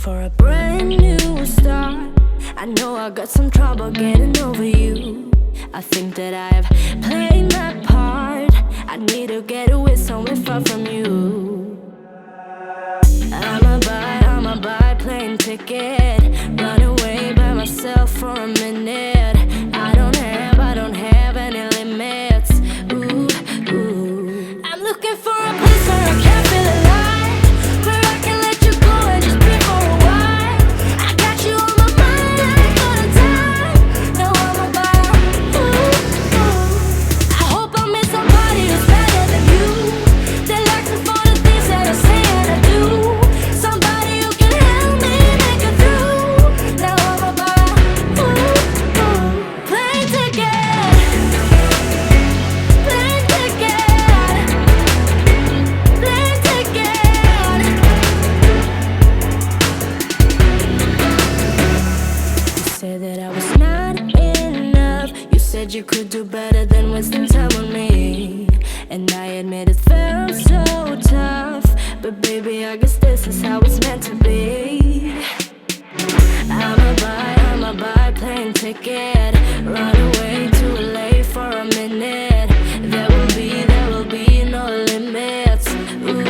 for a brand new start. I know I got some trouble getting over you. I think that I've played my part. I need to get away somewhere far from you. I'ma buy plane ticket, run away by myself for a minute. I don't have any limits. Ooh, ooh. I'm looking for a place where I can feel alive, where I can let you go and just be for a while. I got you on my mind like all the time. Now I'm about, ooh, ooh. I hope I meet somebody who's better than you, that likes me for the things that I say and I do. Somebody who can help me make it through. Now I'm about, ooh, ooh. Plane ticket, plane ticket, plane ticket. You said that I was not enough. You said you could do better than wasting time on me, and I admit it felt so tough. But baby, I guess this is how it's meant to be. I'ma buy plane ticket, run away to LA for a minute. There will be no limits. Ooh,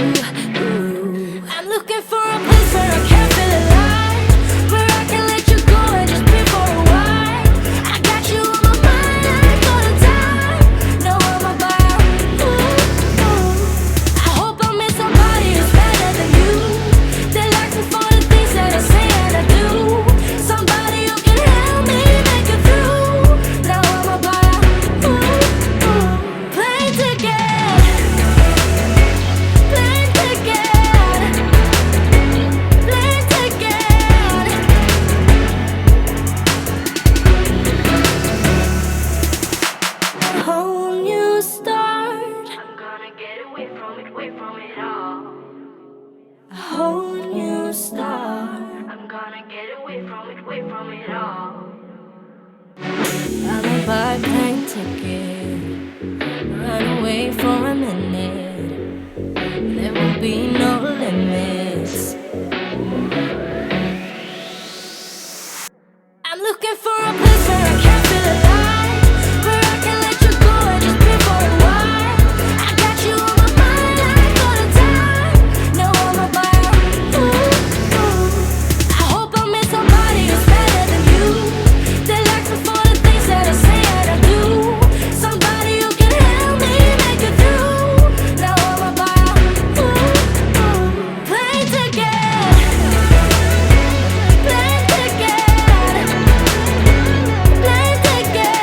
ooh. I'm looking for a place where I can feel alive, where I can let you go and just be for a while. I got you on my mind like all the time. Now I'm about, ooh, ooh. I hope I meet somebody who's better than you, that likes me for the things that I say and I do. Somebody who can help me make it through. Now I'm about, ooh, ooh. Plane ticket, plane ticket, plane ticket. A whole new start. I'm gonna get away from it all. A whole new start. I'm gonna get away from it all. I'ma buy plane ticket, run away for a minute. There will be no limits. I'm looking for a place where I can feel alive, where I can let you go and just be for a while. I got you on my mind like all the time. Now I'm about, ooh, ooh. I hope I meet somebody who's better than you, that likes me for the things that I say and I do. Somebody who can help me make it through. Now I'm about, ooh, ooh. Plane ticket, plane ticket, plane ticket.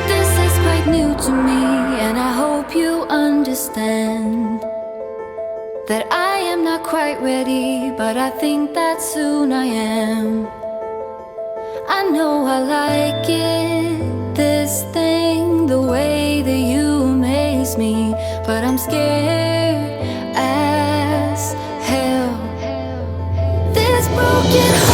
This is quite new to me, and I hope you understand that I am not quite ready, but I think that soon I am. I know I like it, this thing, the way that you amaze me, but I'm scared as hell. This broken heart